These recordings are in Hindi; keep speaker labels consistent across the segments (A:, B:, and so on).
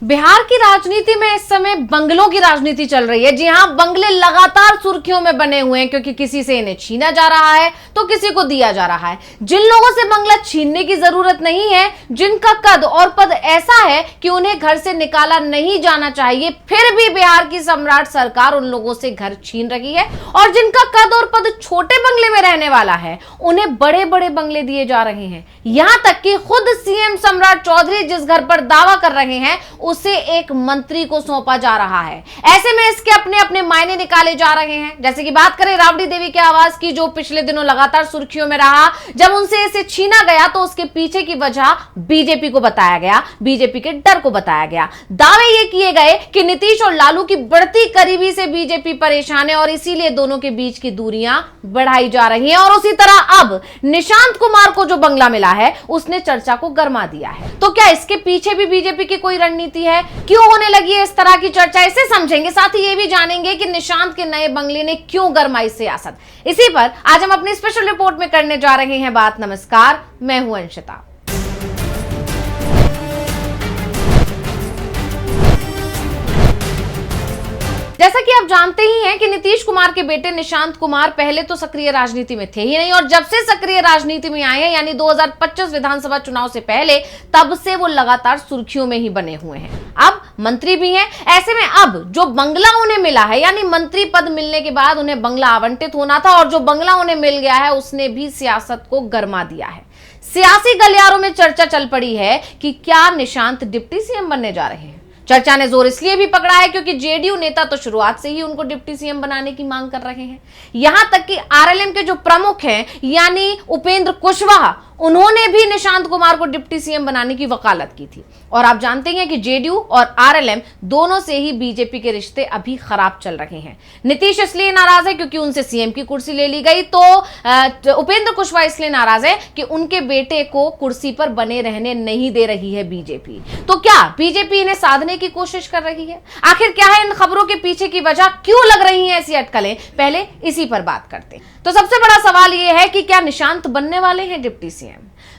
A: बिहार की राजनीति में इस समय बंगलों की राजनीति चल रही है। जी हां, बंगले लगातार सुर्खियों में बने हुए हैं क्योंकि किसी से इन्हें छीना जा रहा है तो किसी को दिया जा रहा है। जिन लोगों से बंगला छीनने की जरूरत नहीं है, जिनका कद और पद ऐसा है कि उन्हें घर से निकाला नहीं जाना चाहिए, फिर भी बिहार की सम्राट सरकार उन लोगों से घर छीन रही है। और जिनका कद और पद छोटे बंगले में रहने वाला है, उन्हें बड़े बड़े बंगले दिए जा रहे हैं। यहां तक कि खुद सीएम सम्राट चौधरी जिस घर पर दावा कर रहे हैं उसे एक मंत्री को सौंपा जा रहा है। ऐसे में इसके अपने अपने मायने निकाले जा रहे हैं। जैसे कि बात करें राबड़ी देवी के आवास की, जो पिछले दिनों लगातार सुर्खियों में रहा। जब उनसे इसे छीना गया तो उसके पीछे की वजह बीजेपी को बताया गया, बीजेपी के डर को बताया गया। दावे ये किए गए कि नीतीश और लालू की बढ़ती करीबी से बीजेपी परेशान है और इसीलिए दोनों के बीच की दूरियां बढ़ाई जा रही हैं। और उसी तरह अब निशांत कुमार को जो बंगला मिला है उसने चर्चा को गरमा दिया है। तो क्या इसके पीछे भी बीजेपी की कोई रणनीति है? क्यों होने लगी है इस तरह की चर्चा, इसे समझेंगे। साथ ही ये भी जानेंगे कि निशांत के नए बंगले ने क्यों गरमाई सियासत। इसी पर आज हम अपनी स्पेशल रिपोर्ट में करने जा रहे हैं बात। नमस्कार, मैं हूं अंशिता। जैसा कि आप जानते ही हैं कि नीतीश कुमार के बेटे निशांत कुमार पहले तो सक्रिय राजनीति में थे ही नहीं, और जब से सक्रिय राजनीति में आए हैं यानी 2025 विधानसभा चुनाव से पहले, तब से वो लगातार सुर्खियों में ही बने हुए हैं। अब मंत्री भी हैं। ऐसे में अब जो बंगला उन्हें मिला है, यानी मंत्री पद मिलने के बाद उन्हें बंगला आवंटित होना था, और जो बंगला उन्हें मिल गया है उसने भी सियासत को गरमा दिया है। सियासी गलियारों में चर्चा चल पड़ी है कि क्या निशांत डिप्टी सीएम बनने जा रहे हैं। चर्चा ने जोर इसलिए भी पकड़ा है क्योंकि जेडीयू नेता तो शुरुआत से ही उनको डिप्टी सीएम बनाने की मांग कर रहे हैं। यहां तक कि आरएलएम के जो प्रमुख हैं यानी उपेंद्र कुशवाहा, उन्होंने भी निशांत कुमार को डिप्टी सीएम बनाने की वकालत की थी। और आप जानते हैं कि जेडीयू और आरएलएम दोनों से ही बीजेपी के रिश्ते अभी खराब चल रहे हैं। नीतीश इसलिए नाराज है क्योंकि उनसे सीएम की कुर्सी ले ली गई, तो उपेंद्र कुशवाहा इसलिए नाराज है कि उनके बेटे को कुर्सी पर बने रहने नहीं दे रही है बीजेपी। तो क्या बीजेपी इन्हें साधने की कोशिश कर रही है? आखिर क्या है इन खबरों के पीछे की वजह, क्यों लग रही है ऐसी अटकलें? पहले इसी पर बात करते हैं। तो सबसे बड़ा सवाल यह है कि क्या निशांत बनने वाले हैं डिप्टी सीएम?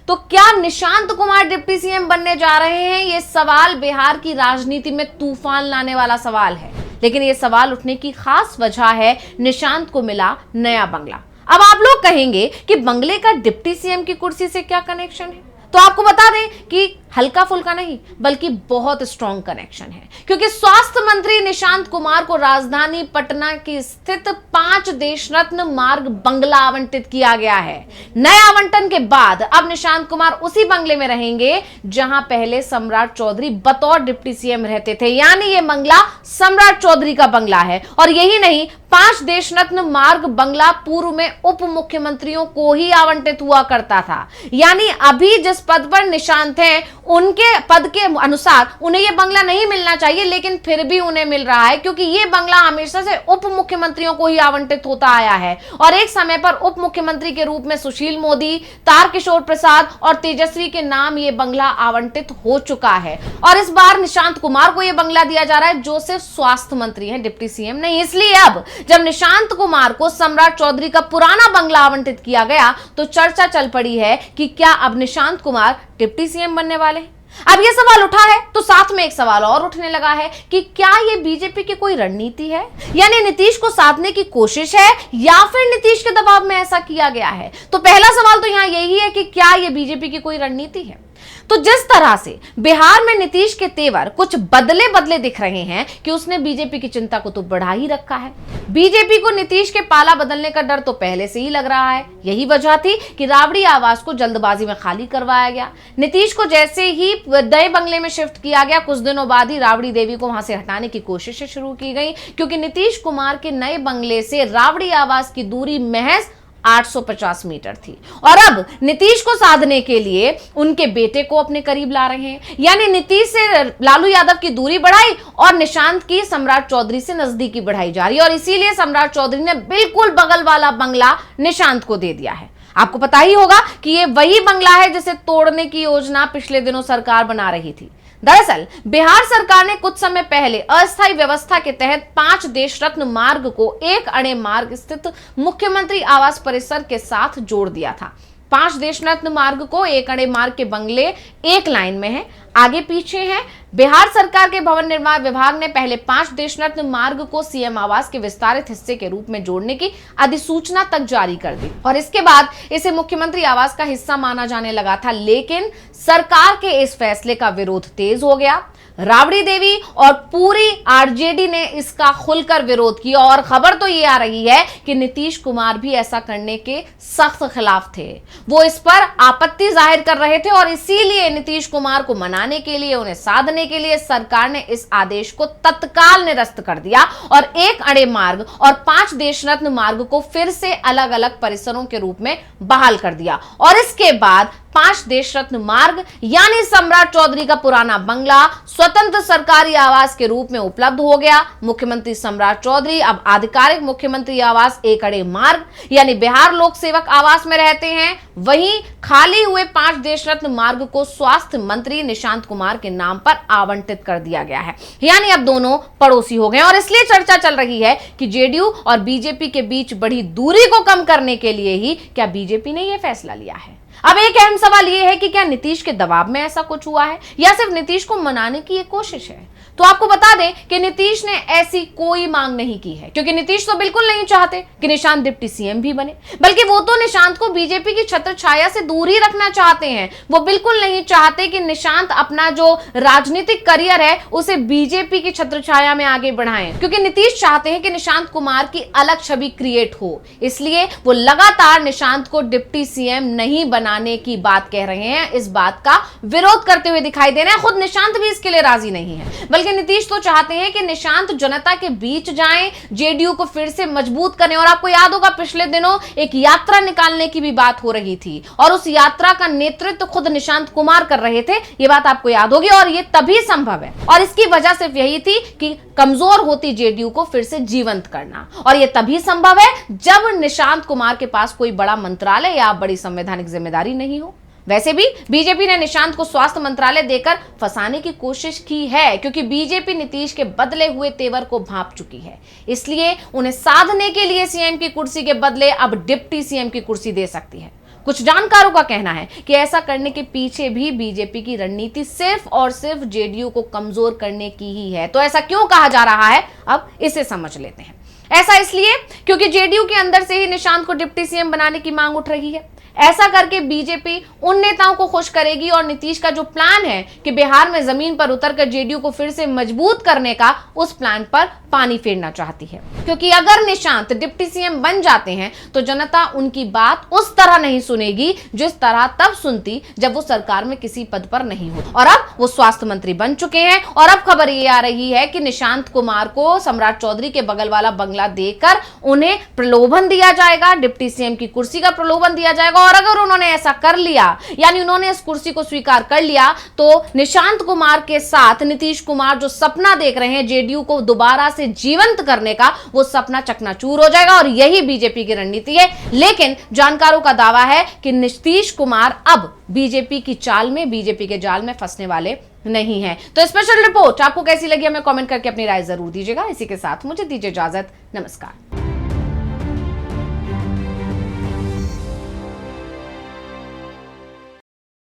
A: तो क्या निशांत कुमार डिप्टी सीएम बनने जा रहे हैं? यह सवाल बिहार की राजनीति में तूफान लाने वाला सवाल है। लेकिन यह सवाल उठने की खास वजह है निशांत को मिला नया बंगला। अब आप लोग कहेंगे कि बंगले का डिप्टी सीएम की कुर्सी से क्या कनेक्शन है? तो आपको बता दें कि हल्का फुल्का नहीं बल्कि बहुत स्ट्रॉन्ग कनेक्शन है, क्योंकि स्वास्थ्य मंत्री निशांत कुमार को राजधानी पटना की स्थित 5 देश रत्न मार्ग बंगला आवंटित किया गया है। नए आवंटन के बाद अब निशांत कुमार उसी बंगले में रहेंगे जहां पहले सम्राट चौधरी बतौर डिप्टी सीएम रहते थे, यानी ये बंगला सम्राट चौधरी का बंगला है। और यही नहीं, 5 देश रत्न मार्ग बंगला पूर्व में उप मुख्यमंत्रियों को ही आवंटित हुआ करता था, यानी अभी जिस पद पर निशांत हैं उनके पद के अनुसार उन्हें यह बंगला नहीं मिलना चाहिए, लेकिन फिर भी उन्हें मिल रहा है क्योंकि यह बंगला हमेशा से उप मुख्यमंत्रियों को ही आवंटित होता आया है। और एक समय पर उप मुख्यमंत्री के रूप में सुशील मोदी, तारकिशोर प्रसाद और तेजस्वी के नाम यह बंगला आवंटित हो चुका है। और इस बार निशांत कुमार को यह बंगला दिया जा रहा है जो सिर्फ स्वास्थ्य मंत्री है, डिप्टी सीएम नहीं। इसलिए अब जब निशांत कुमार को सम्राट चौधरी का पुराना बंगला आवंटित किया गया तो चर्चा चल पड़ी है कि क्या अब निशांत कुमार डिप्टी सीएम बनने वाले हैं। अब यह सवाल उठा है तो साथ में एक सवाल और उठने लगा है कि क्या यह बीजेपी की कोई रणनीति है, यानी नीतीश को साधने की कोशिश है, या फिर नीतीश के दबाव में ऐसा किया गया है। तो पहला सवाल तो यहां यही है कि क्या यह बीजेपी की कोई रणनीति है। तो जिस तरह से बिहार में नीतीश के तेवर कुछ बदले बदले दिख रहे हैं कि उसने बीजेपी की चिंता को तो बढ़ा ही रखा है। बीजेपी को नीतीश के पाला बदलने का डर तो पहले से ही लग रहा है। यही वजह थी कि राबड़ी आवास को जल्दबाजी में खाली करवाया गया। नीतीश को जैसे ही नए बंगले में शिफ्ट किया गया, कुछ दिनों बाद ही राबड़ी देवी को वहां से हटाने की कोशिशें शुरू की गई, क्योंकि नीतीश कुमार के नए बंगले से राबड़ी आवास की दूरी महज 850 मीटर थी। और अब नीतीश को साधने के लिए उनके बेटे को अपने करीब ला रहे हैं, यानी नीतीश से लालू यादव की दूरी बढ़ाई और निशांत की सम्राट चौधरी से नजदीकी बढ़ाई जा रही है। और इसीलिए सम्राट चौधरी ने बिल्कुल बगल वाला बंगला निशांत को दे दिया है। आपको पता ही होगा कि यह वही बंगला है जिसे तोड़ने की योजना पिछले दिनों सरकार बना रही थी। दरअसल बिहार सरकार ने कुछ समय पहले अस्थायी व्यवस्था के तहत 5 देश रत्न मार्ग को एक अणे मार्ग स्थित मुख्यमंत्री आवास परिसर के साथ जोड़ दिया था। 5 देश रत्न मार्ग को एक अड़े मार्ग के बंगले एक लाइन में है, आगे पीछे हैं। बिहार सरकार के भवन निर्माण विभाग ने पहले 5 देश रत्न मार्ग को सीएम आवास के विस्तारित हिस्से के रूप में जोड़ने की अधिसूचना तक जारी कर दी और इसके बाद इसे मुख्यमंत्री आवास का हिस्सा माना जाने लगा था, लेकिन सरकार के इस फैसले का विरोध तेज हो गया। राबड़ी देवी और पूरी आरजेडी ने इसका खुलकर विरोध किया और खबर तो ये आ रही है कि नीतीश कुमार भी ऐसा करने के सख्त खिलाफ थे। वो इस पर आपत्ति जाहिर कर रहे थे और इसीलिए नीतीश कुमार को मनाने के लिए, उन्हें साधने के लिए सरकार ने इस आदेश को तत्काल निरस्त कर दिया और एक अड़े मार्ग और 5 देश रत्न मार्ग को फिर से अलग अलग परिसरों के रूप में बहाल कर दिया और इसके बाद 5 देश रत्न मार्ग यानी सम्राट चौधरी का पुराना बंगला स्वतंत्र सरकारी आवास के रूप में उपलब्ध हो गया। मुख्यमंत्री सम्राट चौधरी अब आधिकारिक मुख्यमंत्री आवास एक अड़े मार्ग यानी बिहार लोक सेवक आवास में रहते हैं। वहीं खाली हुए 5 देश रत्न मार्ग को स्वास्थ्य मंत्री निशांत कुमार के नाम पर आवंटित कर दिया गया है, यानी अब दोनों पड़ोसी हो गए और इसलिए चर्चा चल रही है कि जेडीयू और बीजेपी के बीच बढ़ी दूरी को कम करने के लिए ही क्या बीजेपी ने यह फैसला लिया है। अब एक अहम सवाल यह है कि क्या नीतीश के दबाव में ऐसा कुछ हुआ है या सिर्फ नीतीश को मनाने की एक कोशिश है। तो आपको बता दें कि नीतीश ने ऐसी कोई मांग नहीं की है, क्योंकि नीतीश तो बिल्कुल नहीं चाहते कि निशांत डिप्टी सीएम भी बने, बल्कि वो तो निशांत को बीजेपी की छत्र छाया से दूर ही रखना चाहते हैं। वो बिल्कुल नहीं चाहते कि निशांत अपना जो राजनीतिक करियर है उसे बीजेपी की छत्र छाया में आगे बढ़ाएं, क्योंकि नीतीश चाहते हैं कि निशांत कुमार की अलग छवि क्रिएट हो। इसलिए वो लगातार निशांत को डिप्टी सीएम नहीं बनाने की बात कह रहे हैं, इस बात का विरोध करते हुए दिखाई दे रहे हैं। खुद निशांत भी इसके लिए राजी नहीं है, बल्कि नीतीश तो चाहते हैं कि निशांत जनता के बीच जाएं, जेडीयू को फिर से मजबूत करें। और आपको याद होगा पिछले दिनों एक यात्रा निकालने की भी बात हो रही थी और उस यात्रा का नेतृत्व खुद निशांत कुमार कर रहे थे, ये बात आपको याद होगी। और ये तभी संभव है और इसकी वजह सिर्फ यही थी कि कमजोर होती जेडीयू को फिर से जीवंत करना, और ये तभी संभव है जब निशांत कुमार के पास कोई बड़ा मंत्रालय या बड़ी संवैधानिक जिम्मेदारी नहीं हो। वैसे भी बीजेपी ने निशांत को स्वास्थ्य मंत्रालय देकर फंसाने की कोशिश की है, क्योंकि बीजेपी नीतीश के बदले हुए तेवर को भांप चुकी है। इसलिए उन्हें साधने के लिए सीएम की कुर्सी के बदले अब डिप्टी सीएम की कुर्सी दे सकती है। कुछ जानकारों का कहना है कि ऐसा करने के पीछे भी बीजेपी की रणनीति सिर्फ और सिर्फ जेडीयू को कमजोर करने की ही है। तो ऐसा क्यों कहा जा रहा है, अब इसे समझ लेते हैं। ऐसा इसलिए क्योंकि जेडीयू के अंदर से ही निशांत को डिप्टी सीएम बनाने की मांग उठ रही है। ऐसा करके बीजेपी उन नेताओं को खुश करेगी और नीतीश का जो प्लान है कि बिहार में जमीन पर उतरकर जेडीयू को फिर से मजबूत करने का, उस प्लान पर पानी फेरना चाहती है। क्योंकि अगर निशांत डिप्टी सीएम बन जाते हैं तो जनता उनकी बात उस तरह नहीं सुनेगी जिस तरह तब सुनती जब वो सरकार में किसी पद पर नहीं हो। और अब वो स्वास्थ्य मंत्री बन चुके हैं और अब खबर ये आ रही है कि निशांत कुमार को सम्राट चौधरी के बगल वाला बंगला देकर उन्हें प्रलोभन दिया जाएगा, डिप्टी सीएम की कुर्सी का प्रलोभन दिया जाएगा। और अगर उन्होंने ऐसा कर लिया, यानी उन्होंने इस कुर्सी को स्वीकार कर लिया, तो निशांत कुमार के साथ नीतीश कुमार जो सपना देख रहे हैं जेडीयू को दोबारा से जीवंत करने का, वो सपना चकनाचूर हो जाएगा और यही बीजेपी की रणनीति है। लेकिन जानकारों का दावा है कि नीतीश कुमार अब बीजेपी की चाल में, बीजेपी के जाल में फंसने वाले नहीं है। तो स्पेशल रिपोर्ट आपको कैसी लगी हमें कमेंट करके अपनी राय जरूर दीजिएगा। इसी के साथ मुझे दीजिए इजाजत, नमस्कार।